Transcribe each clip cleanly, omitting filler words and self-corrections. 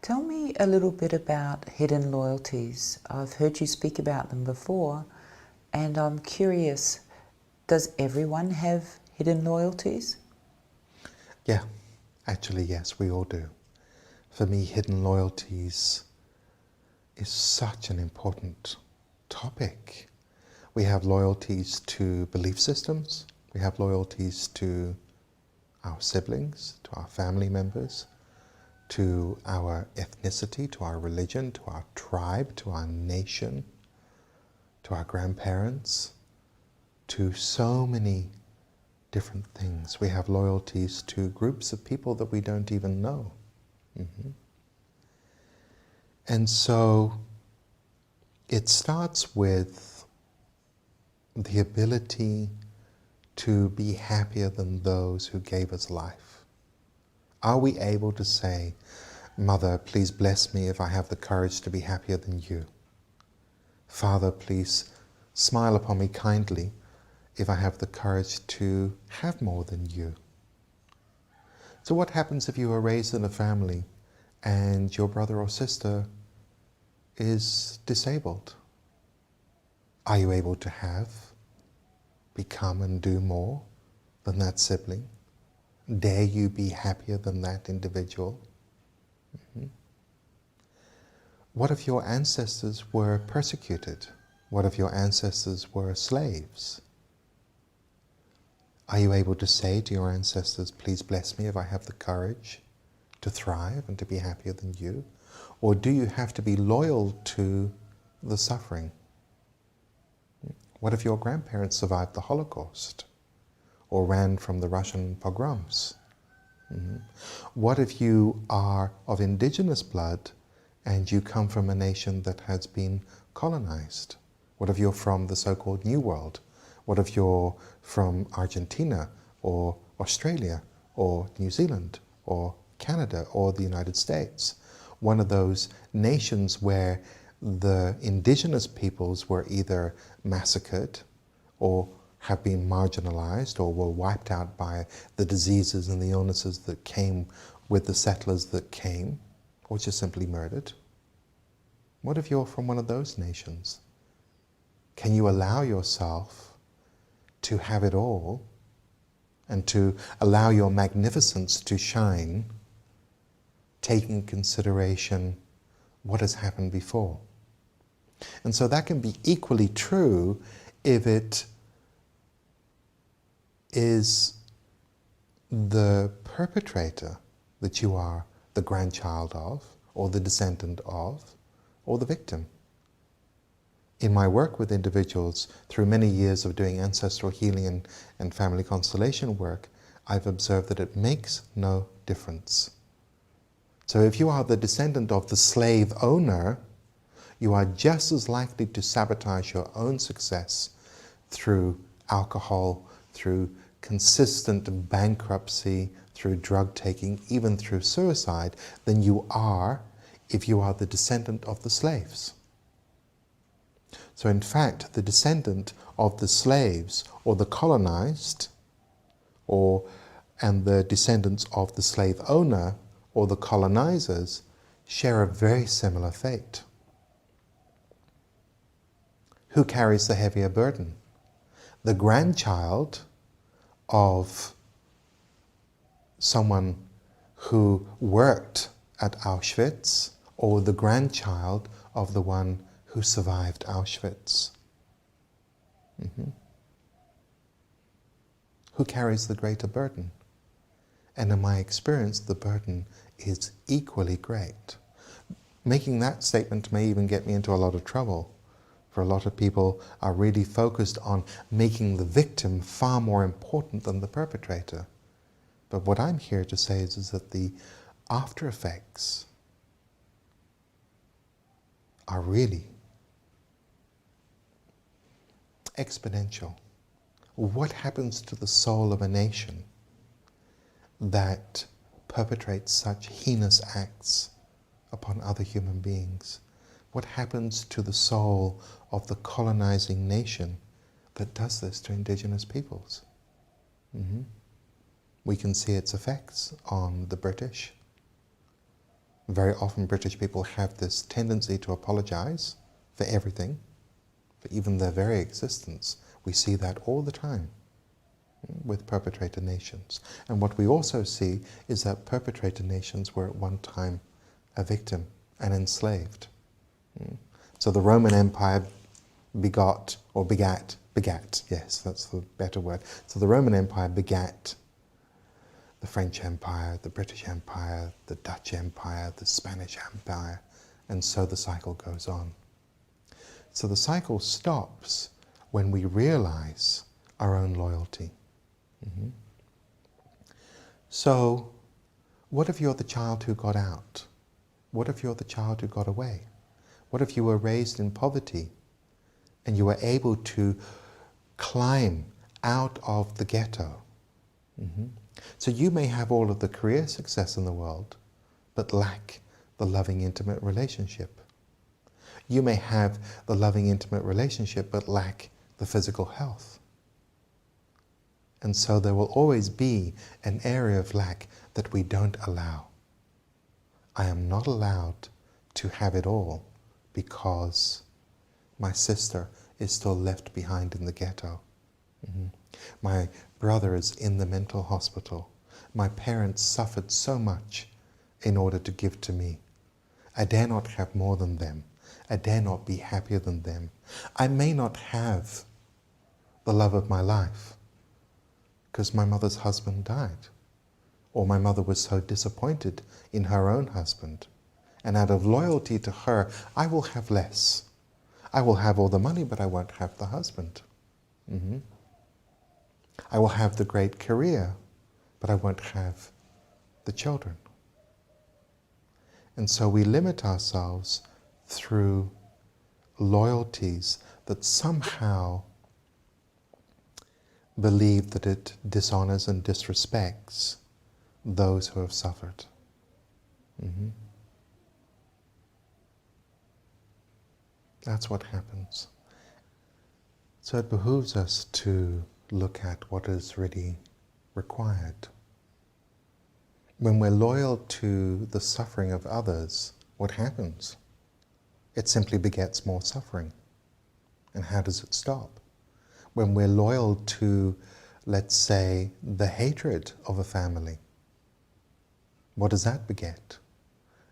Tell me a little bit about hidden loyalties. I've heard you speak about them before, and I'm curious, does everyone have hidden loyalties? Yeah, actually yes, we all do. For me, hidden loyalties is such an important topic. We have loyalties to belief systems, we have loyalties to our siblings, to our family members, to our ethnicity, to our religion, to our tribe, to our nation, to our grandparents, to so many different things. We have loyalties to groups of people that we don't even know. And so it starts with the ability to be happier than those who gave us life. Are we able to say, Mother, please bless me if I have the courage to be happier than you? Father, please smile upon me kindly if I have the courage to have more than you. So what happens if you are raised in a family and your brother or sister is disabled? Are you able to become and do more than that sibling? Dare you be happier than that individual? What if your ancestors were persecuted? What if your ancestors were slaves? Are you able to say to your ancestors, please bless me if I have the courage to thrive and to be happier than you? Or do you have to be loyal to the suffering? What if your grandparents survived the Holocaust or ran from the Russian pogroms? What if you are of indigenous blood and you come from a nation that has been colonized? What if you're from the so-called New World? What if you're from Argentina or Australia or New Zealand or Canada or the United States? One of those nations where the indigenous peoples were either massacred or have been marginalized or were wiped out by the diseases and the illnesses that came with the settlers that came, or just simply murdered. What if you're from one of those nations? Can you allow yourself to have it all and to allow your magnificence to shine, taking into consideration what has happened before? And so that can be equally true if it is the perpetrator that you are the grandchild of, or the descendant of, or the victim. In my work with individuals, through many years of doing ancestral healing and family constellation work, I've observed that it makes no difference. So if you are the descendant of the slave owner, you are just as likely to sabotage your own success through alcohol, through consistent bankruptcy, through drug taking, even through suicide, than you are if you are the descendant of the slaves. So in fact, the descendant of the slaves or the colonized, and the descendants of the slave owner or the colonizers share a very similar fate. Who carries the heavier burden? The grandchild of someone who worked at Auschwitz, or the grandchild of the one who survived Auschwitz? Who carries the greater burden? And in my experience, the burden is equally great. Making that statement may even get me into a lot of trouble. For a lot of people are really focused on making the victim far more important than the perpetrator. But what I'm here to say is that the after effects are really exponential. What happens to the soul of a nation that perpetrates such heinous acts upon other human beings? What happens to the soul of the colonizing nation that does this to indigenous peoples? We can see its effects on the British, Very often British people have this tendency to apologize for everything, for even their very existence. We see that all the time with perpetrator nations. And what we also see is that perpetrator nations were at one time a victim and enslaved. So the Roman Empire begat, yes, that's the better word. So the Roman Empire begat the French Empire, the British Empire, the Dutch Empire, the Spanish Empire, and so the cycle goes on. So the cycle stops when we realize our own loyalty. So, what if you're the child who got out? What if you're the child who got away? What if you were raised in poverty and you were able to climb out of the ghetto? So you may have all of the career success in the world, but lack the loving, intimate relationship. You may have the loving, intimate relationship, but lack the physical health. And so there will always be an area of lack that we don't allow. I am not allowed to have it all because my sister is still left behind in the ghetto. My brother is in the mental hospital. My parents suffered so much in order to give to me. I dare not have more than them. I dare not be happier than them. I may not have the love of my life because my mother's husband died, or my mother was so disappointed in her own husband, and out of loyalty to her, I will have less. I will have all the money, but I won't have the husband. I will have the great career, but I won't have the children. And so we limit ourselves through loyalties that somehow believe that it dishonors and disrespects those who have suffered. That's what happens. So it behooves us to look at what is really required. When we're loyal to the suffering of others, what happens? It simply begets more suffering. And how does it stop? When we're loyal to, let's say, the hatred of a family, what does that beget?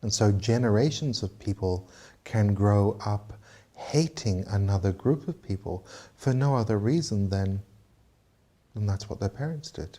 And so generations of people can grow up hating another group of people for no other reason than that's what their parents did,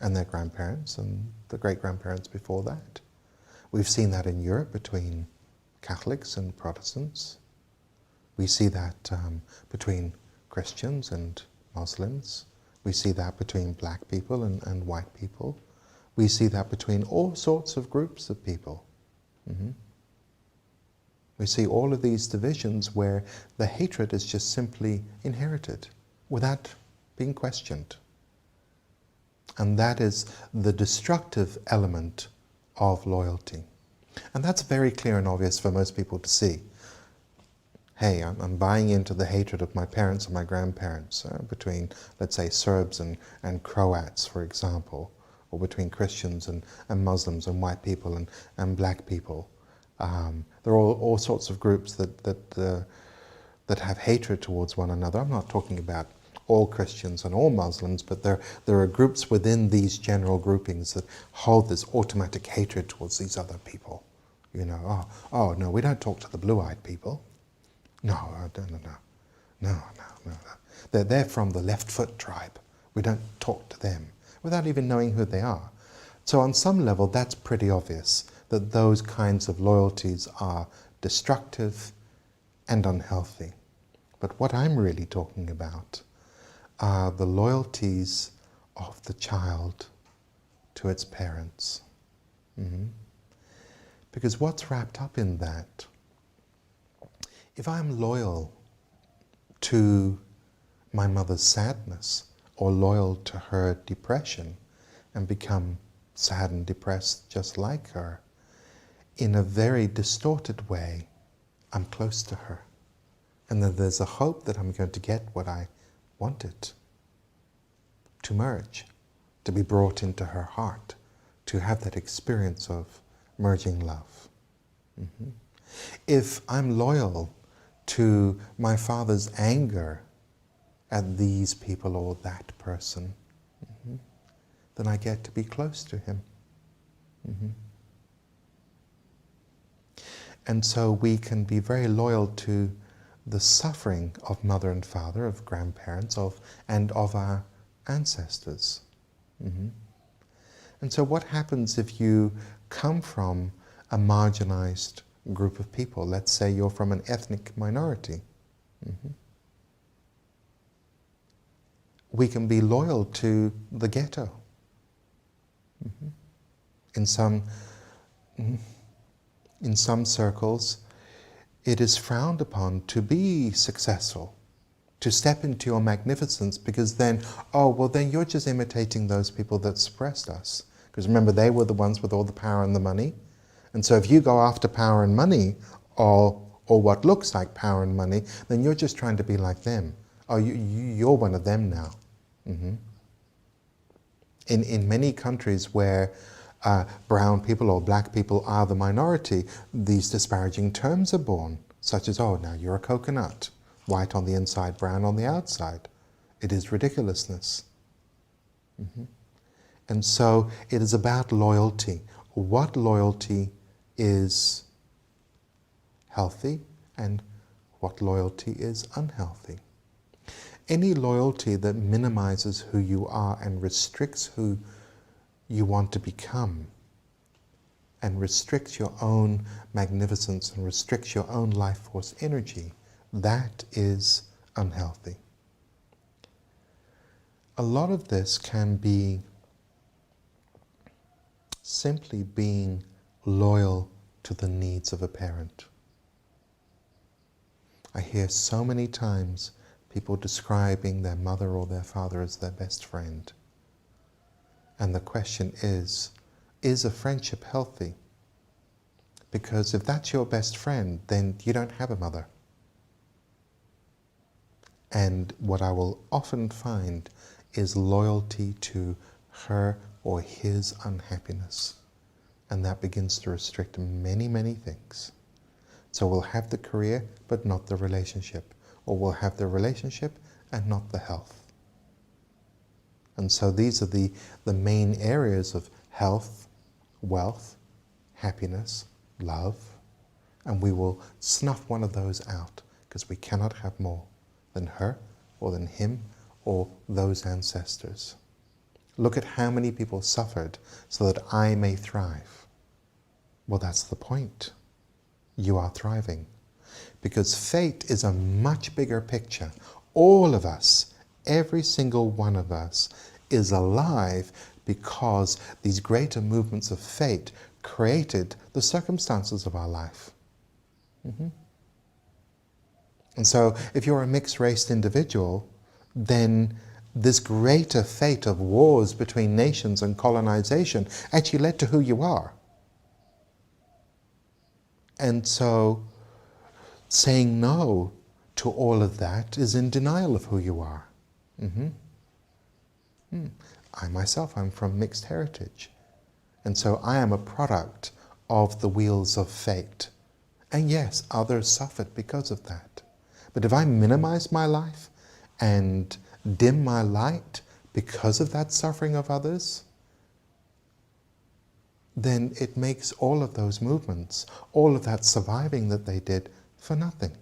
and their grandparents and the great-grandparents before that. We've seen that in Europe between Catholics and Protestants. We see that between Christians and Muslims. We see that between black people and white people. We see that between all sorts of groups of people. We see all of these divisions where the hatred is just simply inherited without being questioned. And that is the destructive element of loyalty. And that's very clear and obvious for most people to see. Hey, I'm buying into the hatred of my parents and my grandparents, between, let's say, Serbs and Croats, for example, or between Christians and Muslims and white people and black people. There are all sorts of groups that have hatred towards one another. I'm not talking about all Christians and all Muslims, but there are groups within these general groupings that hold this automatic hatred towards these other people. You know, oh no, we don't talk to the blue-eyed people. No. They're from the left foot tribe. We don't talk to them without even knowing who they are. So on some level, that's pretty obvious that those kinds of loyalties are destructive and unhealthy. But what I'm really talking about are the loyalties of the child to its parents. Because what's wrapped up in that? If I'm loyal to my mother's sadness, or loyal to her depression, and become sad and depressed just like her, in a very distorted way, I'm close to her. And then there's a hope that I'm going to get what I wanted, to merge, to be brought into her heart, to have that experience of merging love. If I'm loyal to my father's anger at these people or that person, then I get to be close to him. And so we can be very loyal to the suffering of mother and father, of grandparents, and of our ancestors. And so what happens if you come from a marginalized group of people? Let's say you're from an ethnic minority. We can be loyal to the ghetto. In some circles, it is frowned upon to be successful, to step into your magnificence, because then, then you're just imitating those people that suppressed us. Because remember, they were the ones with all the power and the money. And so if you go after power and money, or what looks like power and money, then you're just trying to be like them. You're one of them now. In many countries where brown people or black people are the minority, these disparaging terms are born, such as, now you're a coconut, white on the inside, brown on the outside. It is ridiculousness. And so it is about loyalty. What loyalty is healthy and what loyalty is unhealthy? Any loyalty that minimizes who you are and restricts who you want to become, and restricts your own magnificence and restricts your own life force energy, that is unhealthy. A lot of this can be simply being loyal to the needs of a parent. I hear so many times people describing their mother or their father as their best friend. And the question is a friendship healthy? Because if that's your best friend, then you don't have a mother. And what I will often find is loyalty to her or his unhappiness. And that begins to restrict many, many things. So we'll have the career, but not the relationship. Or we'll have the relationship and not the health. And so these are the main areas of health, wealth, happiness, love. And we will snuff one of those out because we cannot have more than her or than him or those ancestors. Look at how many people suffered so that I may thrive. Well, that's the point. You are thriving. Because fate is a much bigger picture. All of us, every single one of us, is alive because these greater movements of fate created the circumstances of our life. And so if you're a mixed-raced individual, then this greater fate of wars between nations and colonization actually led to who you are. And so saying no to all of that is in denial of who you are. I myself, I'm from mixed heritage. And so I am a product of the wheels of fate. And yes, others suffered because of that. But if I minimize my life and dim my light because of that suffering of others, then it makes all of those movements, all of that surviving that they did, for nothing.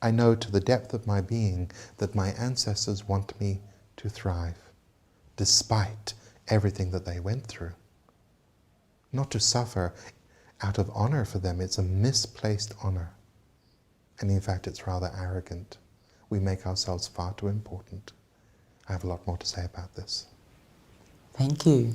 I know to the depth of my being that my ancestors want me to thrive, despite everything that they went through. Not to suffer out of honor for them. It's a misplaced honor. And in fact, it's rather arrogant. We make ourselves far too important. I have a lot more to say about this. Thank you.